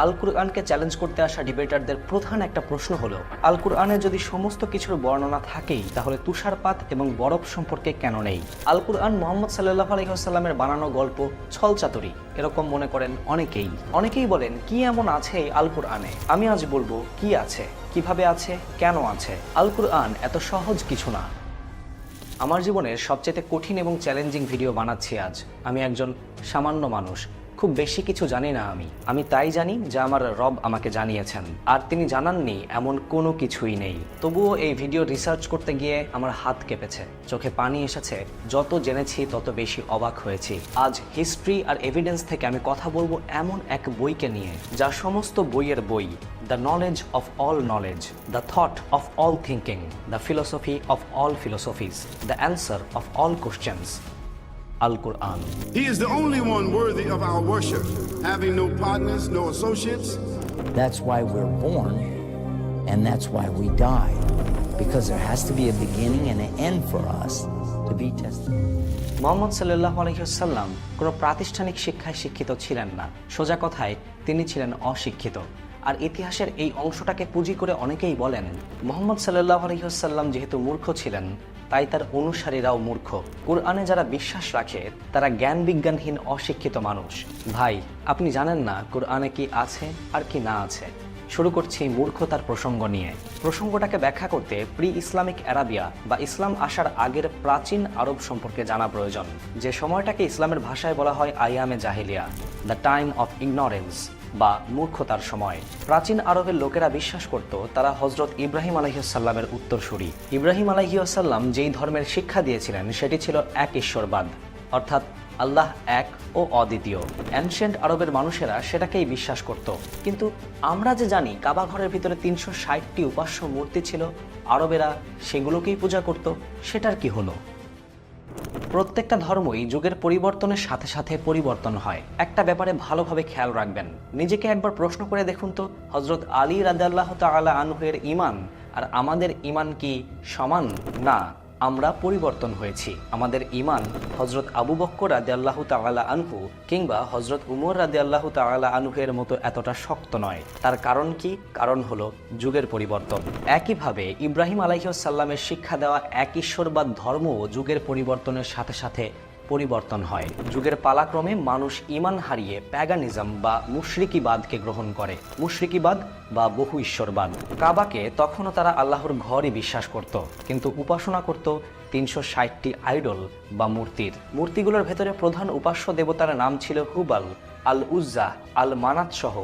আল কুরআনকে challenge করতে আসা ডিবেটারদের প্রধান একটা প্রশ্ন হলো, আল কুরআনে যদি সমস্ত কিছুর বর্ণনা থাকেই তাহলে তুষারপাত এবং বরফ সম্পর্কে কেন নেই? আল কুরআন মুহাম্মদ সাল্লাল্লাহু আলাইহি ওয়াসাল্লামের বানানো গল্প, ছলচাতুরি এরকম মনে করেন অনেকেই বলেন কি এমন আছে আল কুরআনে? আমি আজ বলবো কি আছে, কিভাবে আছে, কেন আছে। আল কুরআন এত সহজ কিছু না। আমার জীবনের সবচেয়ে কঠিন এবং চ্যালেঞ্জিং ভিডিও বানাচ্ছি আজ। আমি একজন সামান্য মানুষ, খুব বেশি কিছু জানি না। আমি তাই জানি যা আমার রব আমাকে জানিয়েছেন, আর তিনি জানাননি এমন কোনো কিছুই নেই। তবুও এই ভিডিও রিসার্চ করতে গিয়ে আমার হাত কেঁপেছে, চোখে পানি এসেছে। যত জেনেছি তত বেশি অবাক হয়েছি। আজ হিস্ট্রি আর এভিডেন্স থেকে আমি কথা বলবো এমন এক বইকে নিয়ে যা সমস্ত বইয়ের বই, the knowledge of all knowledge, the thought of all thinking, the philosophy of all philosophies, the answer of all questions, Al Quran. He is the only one worthy of our worship, having no partners, no associates. That's why we're born, and that's why we die, because there has to be a beginning and an end for us to be tested. Muhammad সাল্লাল্লাহু আলাইহি ওয়াসাল্লাম কোনো প্রাতিষ্ঠানিক শিক্ষায় শিক্ষিত ছিলেন না। সোজা কথায় তিনি ছিলেন অশিক্ষিত। আর ইতিহাসের এই অংশটাকে পুঁজি করে অনেকেই বলেন মুহাম্মদ সাল্লাল্লাহু আলাইহি ওয়াসাল্লাম যেহেতু মূর্খ ছিলেন, তাই তার অনুসারীরাও মূর্খ। কুরআনে যারা বিশ্বাস রাখে তারা জ্ঞান বিজ্ঞানহীন অশিক্ষিত মানুষ। ভাই, আপনি জানেন না কুরআনে কি আছে আর কি না আছে। শুরু করছি মূর্খতার প্রসঙ্গ নিয়ে। প্রসঙ্গটাকে ব্যাখ্যা করতে প্রি ইসলামিক আরাবিয়া বা ইসলাম আসার আগের প্রাচীন আরব সম্পর্কে জানা প্রয়োজন, যে সময়টাকে ইসলামের ভাষায় বলা হয় আইয়ামে জাহিলিয়া, দ্য টাইম অফ ইগনোরেন্স বা মূর্খতার সময়। প্রাচীন আরবের লোকেরা বিশ্বাস করত তারা হযরত ইব্রাহিম আলাইহিস সালামের উত্তরসূরি। ইব্রাহিম আলাইহিস সালাম যেই ধর্মের শিক্ষা দিয়েছিলেন সেটি ছিল এক ঈশ্বরবাদ, অর্থাৎ আল্লাহ এক ও অদ্বিতীয়। অ্যানশিয়েন্ট আরবের মানুষেরা সেটাকেই বিশ্বাস করত। কিন্তু আমরা যে জানি কাবা ঘরের ভিতরে ৩৬০টি উপাস্য মূর্তি ছিল, আরবেরা সেগুলোকেই পূজা করত, সেটার কি হলো? প্রত্যেকটা ধর্মই যুগের পরিবর্তনের সাথে সাথে পরিবর্তন হয়। একটা ব্যাপারে ভালোভাবে খেয়াল রাখবেন, নিজেকে একবার প্রশ্ন করে দেখুন তো, হযরত আলী রাদিয়াল্লাহু তাআলা আনহু এর ঈমান আর আমাদের ঈমান কি সমান? না, আমরা পরিবর্তন হয়েছি। আমাদের ঈমান হযরত আবু বকর রাদিয়াল্লাহু তাআলা আনহু কিংবা হযরত উমর রাদিয়াল্লাহু তাআলা আনহু এর মতো এতটা শক্ত নয়। তার কারণ কি? কারণ হলো যুগের পরিবর্তন। একইভাবে ইব্রাহিম আলাইহিস সালামের শিক্ষা দেওয়া এক ঈশ্বরবাদ ধর্মও যুগের পরিবর্তনের সাথে সাথে পরিবর্তন হয়। যুগের পালাক্রমে মানুষ ঈমান হারিয়ে প্যাগানিজম বা মুশরিকিবাদকে গ্রহণ করে। মুশরিকিবাদ বা বহু ঈশ্বরবাদ। কাবাকে তখনও তারা আল্লাহর ঘরই বিশ্বাস করত, কিন্তু উপাসনা করত ৩৬০টি আইডল বা মূর্তির। মূর্তিগুলোর ভেতরে প্রধান উপাস্য দেবতার নাম ছিল হুবাল, আল উজ্জা, আল মানাত সহ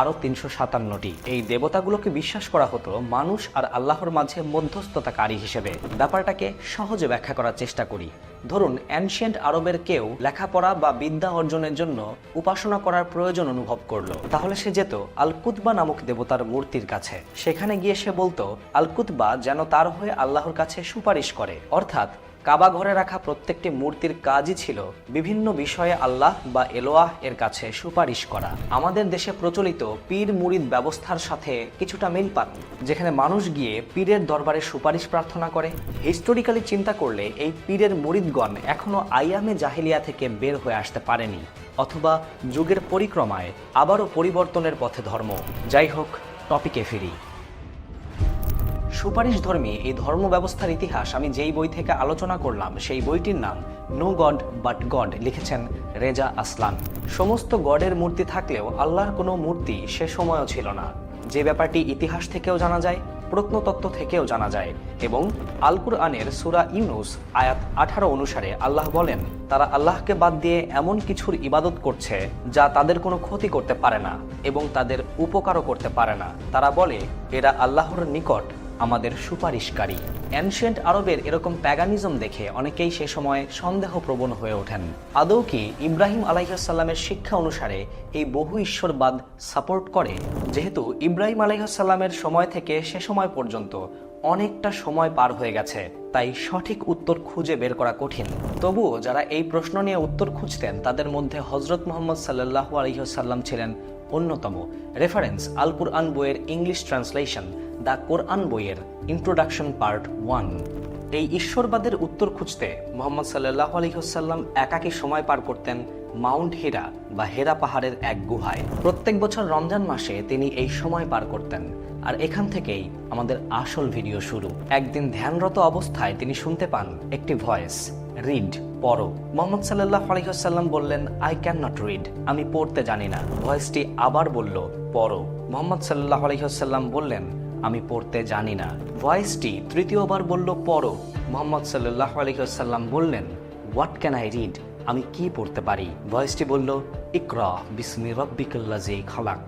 আরও ৩৫৭টি। এই দেবতাগুলোকে বিশ্বাস করা হতো মানুষ আর আল্লাহর মাঝে মধ্যস্থতাকারী হিসেবে। ব্যাপারটাকে সহজে ব্যাখ্যা করার চেষ্টা করি। ধরুন, অ্যানশিয়েন্ট আরবের কেউ লেখাপড়া বা বিদ্যা অর্জনের জন্য উপাসনা করার প্রয়োজন অনুভব করলো। তাহলে সে যেত আল কুতবা নামক দেবতার মূর্তির কাছে। সেখানে গিয়ে সে বলতো আল কুতবা যেন তার হয়ে আল্লাহর কাছে সুপারিশ করে। অর্থাৎ কাবা ঘরে রাখা প্রত্যেকটি মূর্তির কাজই ছিল বিভিন্ন বিষয়ে আল্লাহ বা এলোয়াহ এর কাছে সুপারিশ করা। আমাদের দেশে প্রচলিত পীর মুরিদ ব্যবস্থার সাথে কিছুটা মিল পান, যেখানে মানুষ গিয়ে পীরের দরবারে সুপারিশ প্রার্থনা করে। হিস্টোরিক্যালি চিন্তা করলে এই পীরের মুরিদগণ এখনো আইয়ামে জাহিলিয়া থেকে বের হয়ে আসতে পারেনি, অথবা যুগের পরিক্রমায় আবারও পরিবর্তনের পথে ধর্ম। যাই হোক, টপিকে ফিরি। সুপারিশ ধর্মী এই ধর্ম ব্যবস্থার ইতিহাস আমি যেই বই থেকে আলোচনা করলাম সেই বইটির নাম নো গড বাট গড, লিখেছেন রেজা আসলান। সমস্ত গডের মূর্তি থাকলেও আল্লাহর কোনো মূর্তি সে সময়ও ছিল না, যে ব্যাপারটি ইতিহাস থেকেও জানা যায়, প্রত্নতত্ত্ব থেকেও জানা যায়। এবং আল কুরআনের সূরা ইউনুস আয়াত 18 অনুসারে আল্লাহ বলেন, তারা আল্লাহকে বাদ দিয়ে এমন কিছুর ইবাদত করছে যা তাদের কোনো ক্ষতি করতে পারে না এবং তাদের উপকারও করতে পারে না। তারা বলে এরা আল্লাহর নিকট আমাদের সুপারিশকারী। অ্যানশিয়েন্ট আরবের এরকম প্যাগানিজম দেখে অনেকেই সে সময় সন্দেহপ্রবণ হয়ে ওঠেন। আদৌ কি ইব্রাহিম আলাইহিস সালামের শিক্ষা অনুসারে এই বহু ঈশ্বরবাদ সাপোর্ট করে? যেহেতু ইব্রাহিম আলাইহিস সালামের সময় থেকে সে সময় পর্যন্ত অনেকটা সময় পার হয়ে গেছে, তাই সঠিক উত্তর খুঁজে বের করা কঠিন। তবুও যারা এই প্রশ্ন নিয়ে উত্তর খুঁজতেন তাদের মধ্যে হযরত মুহাম্মদ সাল্লাল্লাহু আলাইহি ওয়াসাল্লাম ছিলেন অন্যতম। রেফারেন্স আল কুরআন বইয়ের ইংলিশ ট্রান্সলেশন দ্য কোরআন বইয়ের ইন্ট্রোডাকশন পার্ট 1। এই ঈশ্বরবাদের উত্তর খুঁজতে মুহাম্মদ সাল্লাল্লাহু আলাইহি ওয়াসাল্লাম একাকী সময় পার করতেন মাউন্ট হিরা বা হেরা পাহাড়ের এক গুহায়। প্রত্যেক বছর রমজান মাসে তিনি এই সময় পার করতেন, আর এখান থেকেই আমাদের আসল ভিডিও শুরু। একদিন ধ্যানরত অবস্থায় তিনি শুনতে পান একটি ভয়েস, রিড, পড়ো। মুহাম্মদ সাল্লাল্লাহু আলাইহি ওয়াসাল্লাম বললেন, আই ক্যান নট রিড, আমি পড়তে জানি না। ভয়েসটি আবার বলল, পড়ো। মুহাম্মদ সাল্লাল্লাহু আলাইহি ওয়াসাল্লাম বললেন, আমি পড়তে জানি না। ভয়েসটি তৃতীয়বার বলল, পড়ো। মুহাম্মদ সাল্লাল্লাহু আলাইহি ওয়াসাল্লাম বললেন, হোয়াট ক্যান আই রিড, আমি কি পড়তে পারি? ভয়েসটি বলল, ইকরা বিসমি রাব্বিকাল্লাযী খালাক,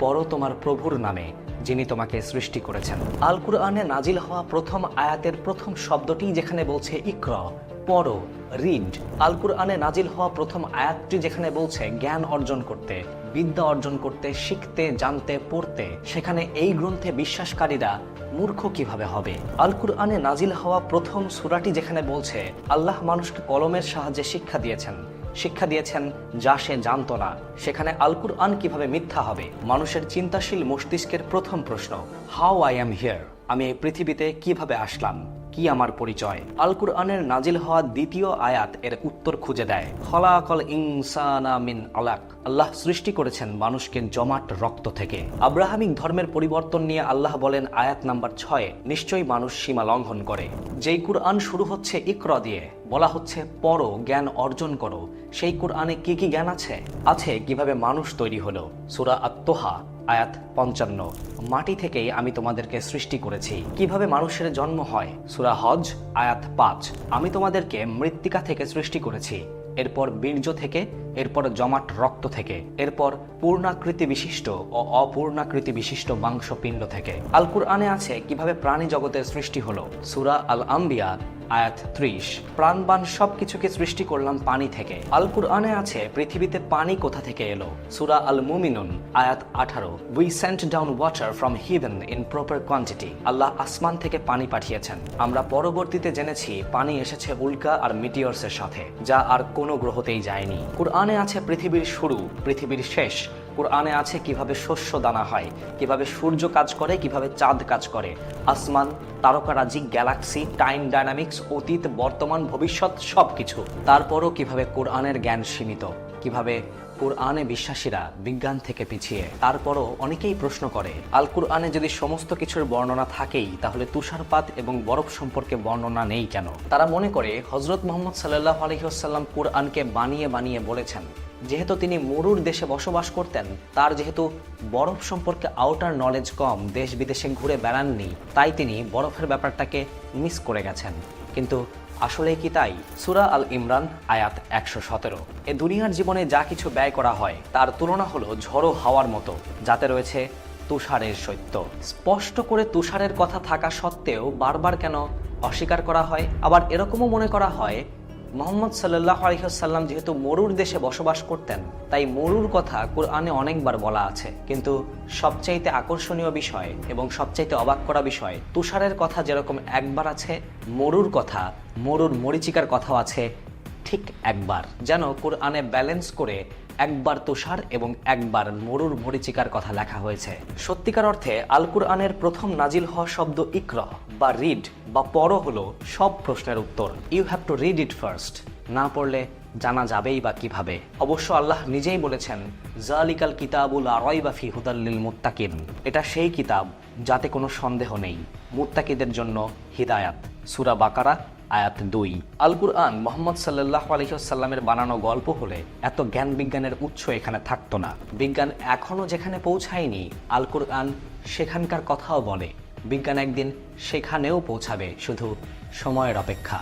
পড়ো তোমার প্রভুর নামে যিনি তোমাকে সৃষ্টি করেছেন। আল কুরআনে নাজিল হওয়া প্রথম আয়াতের প্রথম শব্দটি যেখানে বলছে ইকরা, পড়ো, রিড, আল কুরআনে নাজিল হওয়া প্রথম আয়াতটি যেখানে বলছে জ্ঞান অর্জন করতে, বিদ্যা অর্জন করতে, শিখতে, জানতে, পড়তে, সেখানে এই গ্রন্থে বিশ্বাসকারীরা মূর্খ কিভাবে হবে? আল কুরআনে নাজিল হওয়া প্রথম সূরাটি যেখানে বলছে আল্লাহ মানুষকে কলমের সাহায্যে শিক্ষা দিয়েছেন যা সে জানতো না, সেখানে আল কুরআন কিভাবে মিথ্যা হবে? মানুষের চিন্তাশীল মস্তিষ্কের প্রথম প্রশ্ন, হাউ আই অ্যাম হিয়ার, আমি এই পৃথিবীতে কিভাবে আসলাম, কি আমার পরিচয়? আল কুরআনের নাজিল হওয়া দ্বিতীয় আয়াত এর উত্তর খুঁজে দেয়। খলাকাল ইনসানা মিন আলাক, আল্লাহ সৃষ্টি করেছেন মানুষকে জমাট রক্ত থেকে। আব্রাহামিক ধর্মের পরিবর্তন নিয়ে আল্লাহ বলেন আয়াত নাম্বার 6, নিশ্চয়ই মানুষ সীমা লঙ্ঘন করে। যেই কুরআন শুরু হচ্ছে ইকরা দিয়ে, বলা হচ্ছে পড়ো, জ্ঞান অর্জন করো, সেই কুরআনে কি কি জ্ঞান আছে কিভাবে মানুষ তৈরি হলো। সূরা আত-তোহা আয়াত 55, মাটি থেকেই আমি তোমাদেরকে সৃষ্টি করেছি। কিভাবে মানুষের জন্ম হয়? সূরা হজ আয়াত 5, আমি তোমাদেরকে মৃত্তিকা থেকে সৃষ্টি করেছি, এরপর বীর্য থেকে, এরপর জমাট রক্ত থেকে, এরপর পূর্ণাকৃতি বিশিষ্ট ও অপূর্ণাকৃতি বিশিষ্ট মাংসপিণ্ড থেকে। আল কুরআনে আছে কিভাবে প্রাণী জগতের সৃষ্টি হলো। সূরা আল আম্বিয়া আয়াত 30, প্রাণবান সবকিছুকে সৃষ্টি করলাম পানি থেকে। আল কুরআনে আছে পৃথিবীতে পানি কোথা থেকে এলো। সূরা আল মুমিনুন আয়াত 18, we sent down water from heaven in proper quantity, আল্লাহ আসমান থেকে পানি পাঠিয়েছেন। আমরা পরবর্তীতে জেনেছি পানি এসেছে উল্কা আর মিটিয়রসের সাথে, যা আর কোনো গ্রহতেই যায়নি। কুরআনে আছে পৃথিবীর শুরু, পৃথিবীর শেষ। কুরআনে আছে কিভাবে শস্য দানা হয়, কিভাবে সূর্য কাজ করে, কিভাবে চাঁদ কাজ করে, আসমান, তারকারাজি, গ্যালাক্সি, টাইম ডায়নামিক্স, অতীত, বর্তমান, ভবিষ্যৎ, সবকিছু। তারপরও কিভাবে কোরআনের জ্ঞান সীমিত, কিভাবে কুরআনে বিশ্বাসীরা বিজ্ঞান থেকে পিছিয়ে। তারপরও অনেকেই প্রশ্ন করে, আল কুরআনে যদি সমস্ত কিছুর বর্ণনা থাকেই, তাহলে তুষারপাত এবং বরফ সম্পর্কে বর্ণনা নেই কেন? তারা মনে করে হযরত মুহাম্মদ সাল্লাল্লাহু আলাইহি ওয়াসাল্লাম কুরআনকে বানিয়ে বলেছেন। যেহেতু তিনি মরুর দেশে বসবাস করতেন, তার যেহেতু বরফ সম্পর্কে আউটার নলেজ কম, দেশ বিদেশে ঘুরে বেড়াননি, তাই তিনি বরফের ব্যাপারটাকে মিস করে গেছেন। কিন্তু আসলে কি তাই? সূরা আল ইমরান আয়াত 117, এ দুনিয়ার জীবনে যা কিছু ব্যয় করা হয় তার তুলনা হলো ঝড়ো হাওয়ার মতো, যাতে রয়েছে তুষারের শৈত্য। স্পষ্ট করে তুষারের কথা থাকা সত্ত্বেও বারবার কেন অস্বীকার করা হয়? আবার এরকমও মনে করা হয় মুহাম্মদ সাল্লাল্লাহু আলাইহি ওয়াসাল্লাম যেহেতু মরুর দেশে বসবাস করতেন, তাই মরুর কথা কুরআনে অনেকবার বলা আছে। কিন্তু সবচাইতে আকর্ষণীয় বিষয় এবং সবচাইতে অবাক করা বিষয়, তুষারের কথা যেরকম একবার আছে, মরুর মরীচিকার কথাও আছে ঠিক একবার। যেন কুরআনে ব্যালেন্স করে একবার তুষার এবং একবার মরুর মরীচিকার কথা লেখা হয়েছে। সত্যিকার অর্থে আল কুরআনের প্রথম নাজিল হওয়া শব্দ ইকরা বা রিড বা পড়ো হলো সব প্রশ্নের উত্তর। You have to read it first, না পড়লে জানা যাবেই বা কিভাবে? অবশ্য আল্লাহ নিজেই বলেছেন, যালিকাল কিতাবুল লা রাইবা ফি হুদাল লিল মুত্তাকিন, এটা সেই কিতাব যাতে কোনো সন্দেহ নেই, মুত্তাকিদের জন্য হিদায়াত। সূরা বাকারা আয়াত 2। আল কুরআন মুহাম্মদ সাল্লাল্লাহু আলাইহি ওয়াসাল্লামের বানানো গল্প হলে এত জ্ঞান বিজ্ঞানের উৎস এখানে থাকতো না। বিজ্ঞান এখনো যেখানে পৌঁছায়নি, আল কুরআন সেখানকার কথাও বলে। বিজ্ঞান একদিন সেখানেও পৌঁছাবে, শুধু সময়ের অপেক্ষা।